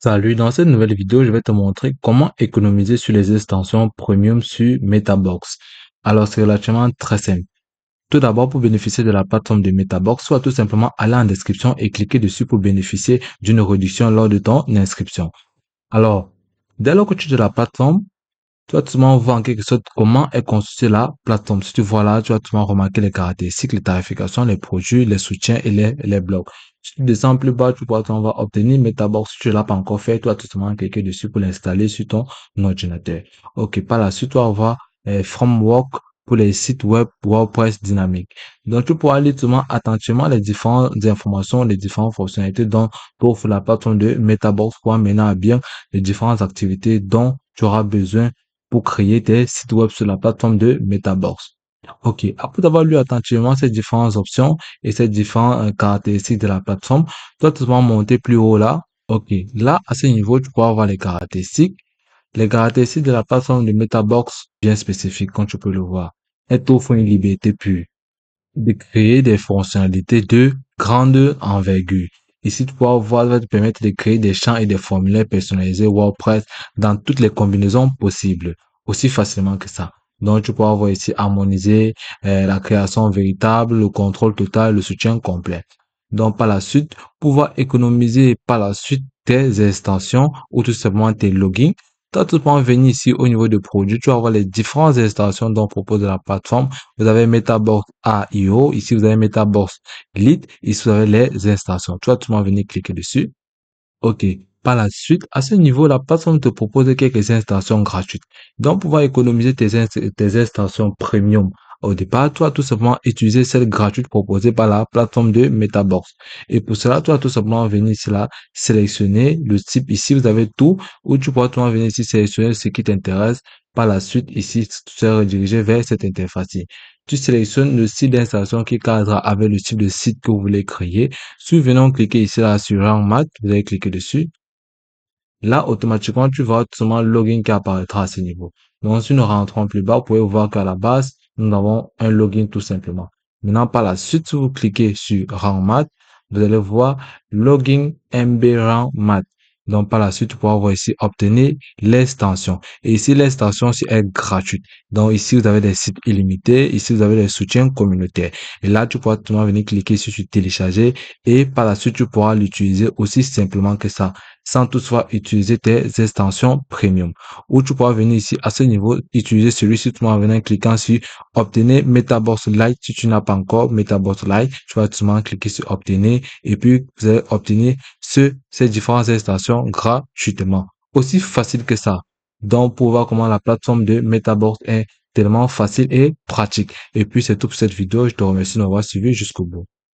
Salut, dans cette nouvelle vidéo, je vais te montrer comment économiser sur les extensions premium sur Metabox. Alors, c'est relativement très simple. Tout d'abord, pour bénéficier de la plateforme de Metabox, soit tout simplement aller en description et cliquer dessus pour bénéficier d'une réduction lors de ton inscription. Alors, dès lors que tu es de la plateforme, tu vas tout simplement voir en quelque sorte comment est constituée la plateforme. Si tu vois là, tu vas tout simplement remarquer les caractéristiques, les tarifications, les produits, les soutiens et les blocs. Si tu descends plus bas, tu pourras on va obtenir Metabox. Si tu ne l'as pas encore fait, tu vas tout simplement cliquer dessus pour l'installer sur ton ordinateur. Ok, par la suite, tu vas avoir Framework pour les sites web WordPress dynamiques. Donc, tu pourras lire tout simplement attentivement les différentes informations, les différentes fonctionnalités dont t'offre la plateforme de Metabox pour mener à bien les différentes activités dont tu auras besoin pour créer des sites web sur la plateforme de Metabox. Ok, après avoir lu attentivement ces différentes options et ces différentes caractéristiques de la plateforme, tu dois tout simplement monter plus haut là. Ok, là, à ce niveau, tu pourras voir les caractéristiques. Les caractéristiques de la plateforme de Metabox, bien spécifiques, comme tu peux le voir. Elle t'offre une liberté pure de créer des fonctionnalités de grande envergure. Ici, tu pourras voir, ça va te permettre de créer des champs et des formulaires personnalisés WordPress dans toutes les combinaisons possibles, aussi facilement que ça. Donc, tu pourras voir ici harmoniser la création véritable, le contrôle total, le soutien complet. Donc, par la suite, pouvoir économiser par la suite tes extensions ou tout simplement tes logins. Tu vas tout simplement venir ici au niveau de produits, tu vas voir les différentes extensions dont propose la plateforme. Vous avez Metabox AIO, ici vous avez Metabox Lite, ici vous avez les extensions. Tu vas tout simplement venir cliquer dessus. Ok. Par la suite, à ce niveau, la plateforme te propose quelques extensions gratuites. Donc, pour pouvoir économiser tes extensions premium au départ, tu vas tout simplement utiliser celle gratuite proposée par la plateforme de Metabox. Et pour cela, tu vas tout simplement venir ici là, sélectionner le type. Ici, vous avez tout, ou tu pourras tout simplement venir ici sélectionner ce qui t'intéresse. Par la suite, ici, tu seras redirigé vers cette interface-ci. Tu sélectionnes le site d'installation qui cadre avec le type de site que vous voulez créer. Si vous venez cliquer ici là sur Rang Math, vous allez cliquer dessus. Là, automatiquement, tu vas seulement login qui apparaîtra à ce niveau. Donc, si nous rentrons plus bas, vous pouvez voir qu'à la base, nous avons un login tout simplement. Maintenant, par la suite, si vous cliquez sur Rang Math, vous allez voir Login MB Rang Math. Donc, par la suite, tu pourras voir ici obtenir l'extension. Et ici, l'extension est gratuite. Donc, ici, vous avez des sites illimités. Ici, vous avez les soutiens communautaires. Et là, tu pourras tout simplement venir cliquer sur télécharger. Et par la suite, tu pourras l'utiliser aussi simplement que ça, sans toutefois utiliser tes extensions premium. Ou tu pourras venir ici à ce niveau, utiliser celui-ci tout en venant en cliquant sur obtenir Metabox Lite. Si tu n'as pas encore Metabox Lite, tu vas tout simplement cliquer sur obtenir et puis vous allez obtenir ces différentes extensions gratuitement. Aussi facile que ça. Donc, pour voir comment la plateforme de Metabox est tellement facile et pratique. Et puis, c'est tout pour cette vidéo. Je te remercie de m'avoir suivi jusqu'au bout.